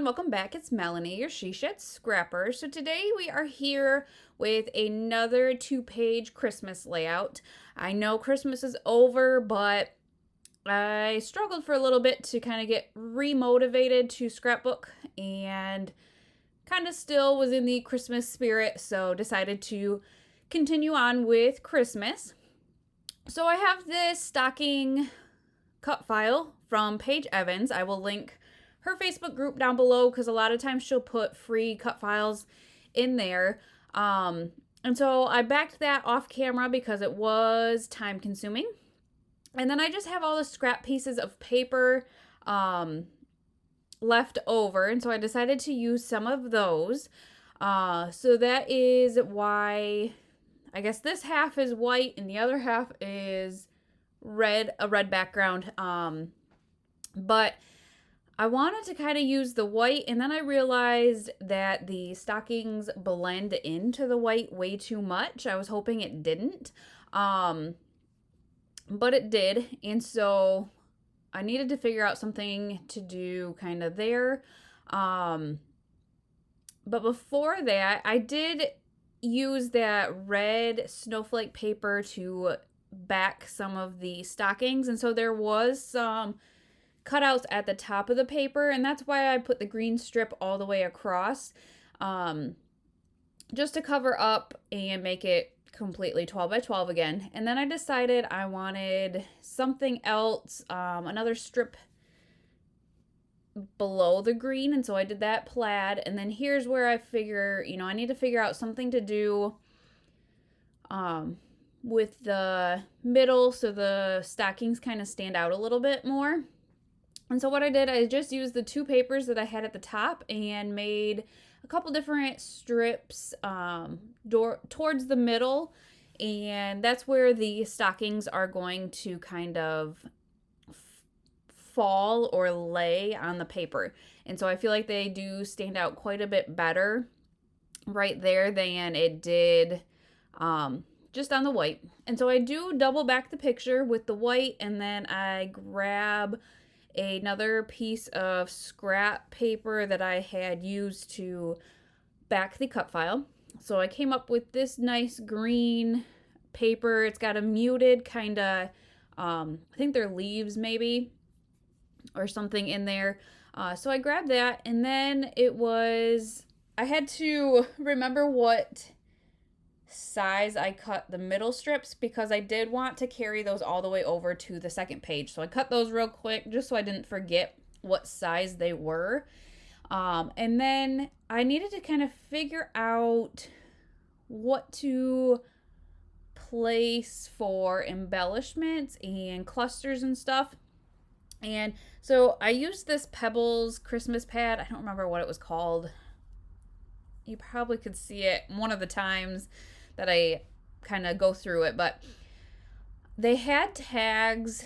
everyone, welcome back. It's Melanie, your She Shed Scrapper. So today we are here with another 2-page Christmas layout. I know Christmas is over, but I struggled for a little bit to kind of get remotivated to scrapbook and kind of still was in the Christmas spirit, so decided to continue on with Christmas. So I have this stocking cut file from Paige Evans. I will link her Facebook group down below because a lot of times she'll put free cut files in there. And so I backed that off camera because it was time consuming. And then I just have all the scrap pieces of paper left over. And so I decided to use some of those. So that is why I guess this half is white and the other half is red, a red background. But I wanted to kind of use the white, and then I realized that the stockings blend into the white way too much. I was hoping it didn't, but it did, and so I needed to figure out something to do kind of there. But before that, I did use that red snowflake paper to back some of the stockings, and so there was some cutouts at the top of the paper, and that's why I put the green strip all the way across, just to cover up and make it completely 12 by 12 again. And then I decided I wanted something else, another strip below the green, and so I did that plaid. And then here's where I figure, I need to figure out something to do with the middle so the stockings kind of stand out a little bit more. And so what I did, I just used the 2 papers that I had at the top and made a couple different strips towards the middle. And that's where the stockings are going to kind of fall or lay on the paper. And so I feel like they do stand out quite a bit better right there than it did just on the white. And so I do double back the picture with the white, and then I grab another piece of scrap paper that I had used to back the cut file. So I came up with this nice green paper. It's got a muted kind of, I think they're leaves maybe, or something in there. So I grabbed that, and then I had to remember what size I cut the middle strips because I did want to carry those all the way over to the second page. So I cut those real quick just so I didn't forget what size they were. And then I needed to kind of figure out what to place for embellishments and clusters and stuff. And so I used this Pebbles Christmas pad. I don't remember what it was called. You probably could see it one of the times that I kind of go through it, but they had tags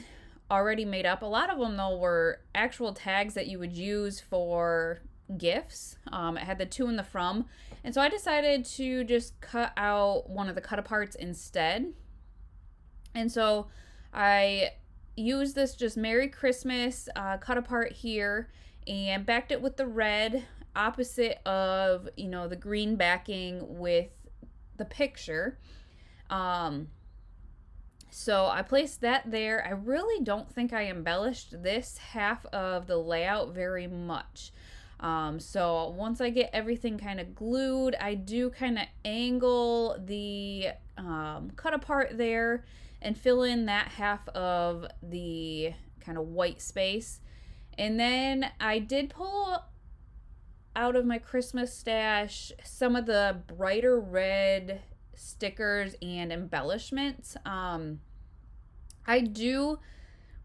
already made up. A lot of them, though, were actual tags that you would use for gifts. It had the to and the from, and so I decided to just cut out one of the cut aparts instead. And so I used this just Merry Christmas cut apart here and backed it with the red opposite of, the green backing with the picture. So I placed that there. I really don't think I embellished this half of the layout very much. So once I get everything kind of glued, I do kind of angle the cut apart there and fill in that half of the kind of white space. And then I did pull out of my Christmas stash some of the brighter red stickers and embellishments. I do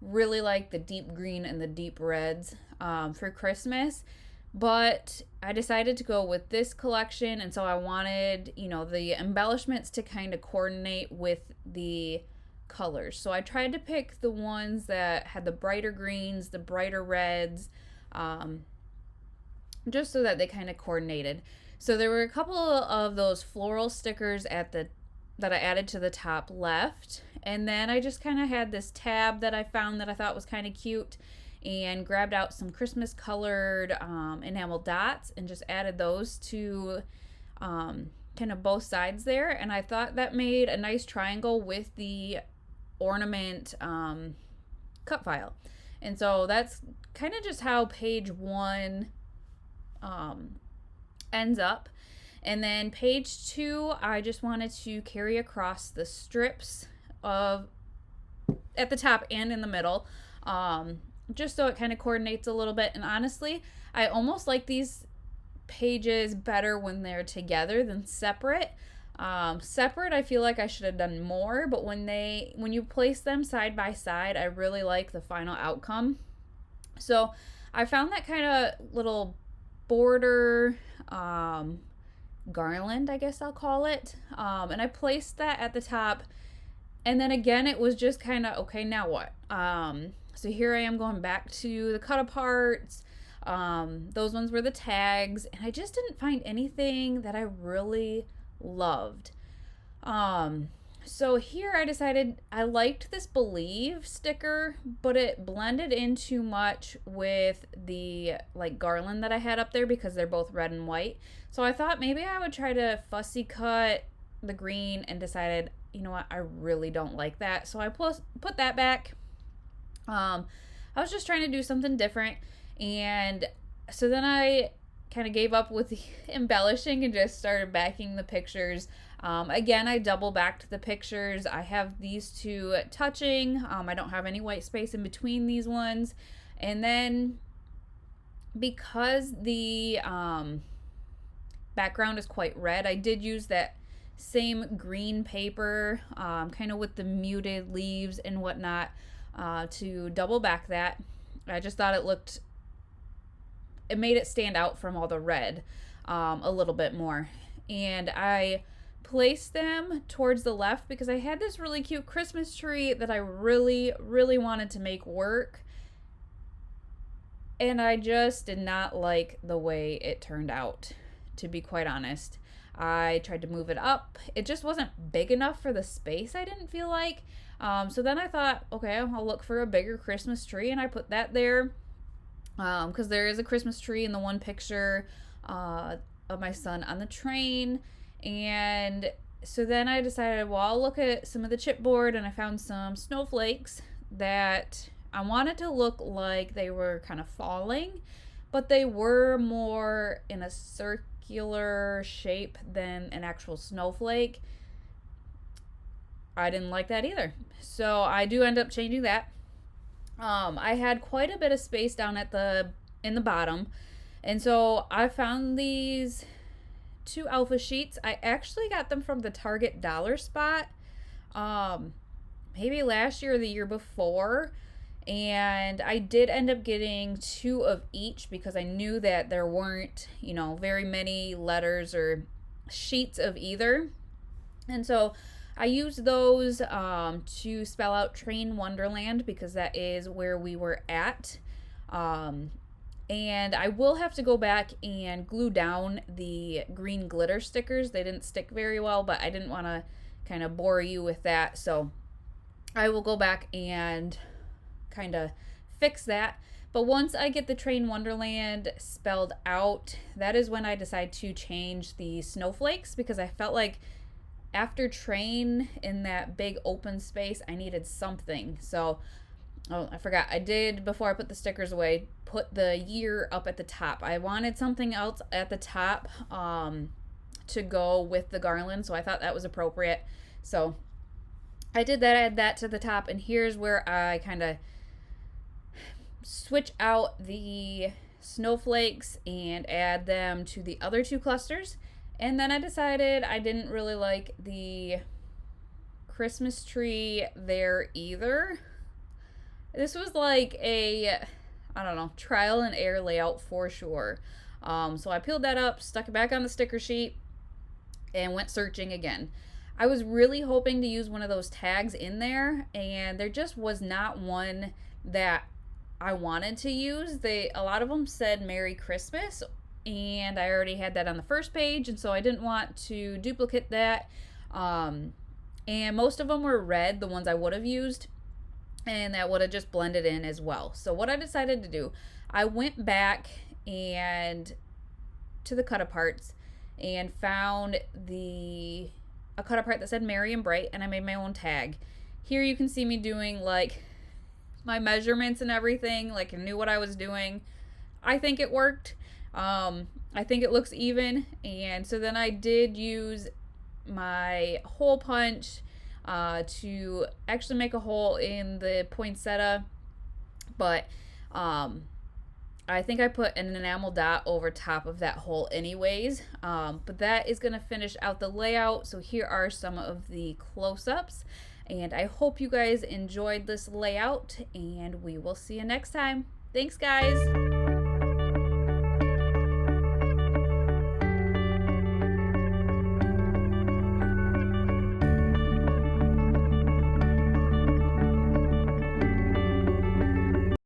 really like the deep green and the deep reds for Christmas, but I decided to go with this collection, and so I wanted, the embellishments to kind of coordinate with the colors. So I tried to pick the ones that had the brighter greens, the brighter reds, just so that they kind of coordinated. So there were a couple of those floral stickers that I added to the top left, and then I just kind of had this tab that I found that I thought was kind of cute, and grabbed out some Christmas colored enamel dots and just added those to kind of both sides there. And I thought that made a nice triangle with the ornament cut file. And so that's kind of just how page 1 ends up. And then page 2, I just wanted to carry across the strips of at the top and in the middle, just so it kind of coordinates a little bit. And honestly, I almost like these pages better when they're together than separate. Separate, I feel like I should have done more, but when you place them side by side, I really like the final outcome. So I found that kind of little border garland, I guess I'll call it, and I placed that at the top. And then again, it was just kind of, okay, now what? So here I am going back to the cut aparts. Those ones were the tags, and I just didn't find anything that I really loved. So here I decided I liked this Believe sticker, but it blended in too much with the like garland that I had up there because they're both red and white. So I thought maybe I would try to fussy cut the green, and decided, you know what, I really don't like that. So I put that back. I was just trying to do something different. And so then I kind of gave up with the embellishing and just started backing the pictures. Again, I double backed the pictures. I have these two touching. I don't have any white space in between these ones. And then because the background is quite red, I did use that same green paper, kind of with the muted leaves and whatnot, to double back that. I just thought it made it stand out from all the red a little bit more. And I placed them towards the left because I had this really cute Christmas tree that I really, really wanted to make work. And I just did not like the way it turned out, to be quite honest. I tried to move it up. It just wasn't big enough for the space, I didn't feel like. So then I thought, okay, I'll look for a bigger Christmas tree, and I put that there. Because there is a Christmas tree in the one picture of my son on the train. And so then I decided, well, I'll look at some of the chipboard, and I found some snowflakes that I wanted to look like they were kind of falling, but they were more in a circular shape than an actual snowflake. I didn't like that either. So I do end up changing that. I had quite a bit of space down in the bottom. And so I found these 2 alpha sheets. I actually got them from the Target dollar spot, maybe last year or the year before. And I did end up getting 2 of each because I knew that there weren't, very many letters or sheets of either. And so I used those to spell out Train Wonderland because that is where we were at. And I will have to go back and glue down the green glitter stickers. They didn't stick very well, but I didn't want to kind of bore you with that. So I will go back and kind of fix that. But once I get the Train Wonderland spelled out, that is when I decide to change the snowflakes, because I felt like after train in that big open space, I needed something. So, I forgot. I did, before I put the stickers away, put the year up at the top. I wanted something else at the top to go with the garland, so I thought that was appropriate. So I did that, add that to the top, and here's where I kind of switch out the snowflakes and add them to the other 2 clusters. And then I decided I didn't really like the Christmas tree there either. This was like a, trial and error layout for sure. So I peeled that up, stuck it back on the sticker sheet, and went searching again. I was really hoping to use one of those tags in there, and there just was not one that I wanted to use. A lot of them said Merry Christmas, and I already had that on the first page, and so I didn't want to duplicate that. And most of them were red, the ones I would have used. and that would have just blended in as well. So what I decided to do, I went back and to the cut aparts and found a cut apart that said Merry and Bright, and I made my own tag. Here you can see me doing like my measurements and everything, like I knew what I was doing. I think it worked. I think it looks even, and so then I did use my hole punch to actually make a hole in the poinsettia, but I think I put an enamel dot over top of that hole anyways, but that is going to finish out the layout. So here are some of the close-ups, and I hope you guys enjoyed this layout, and we will see you next time. Thanks, guys.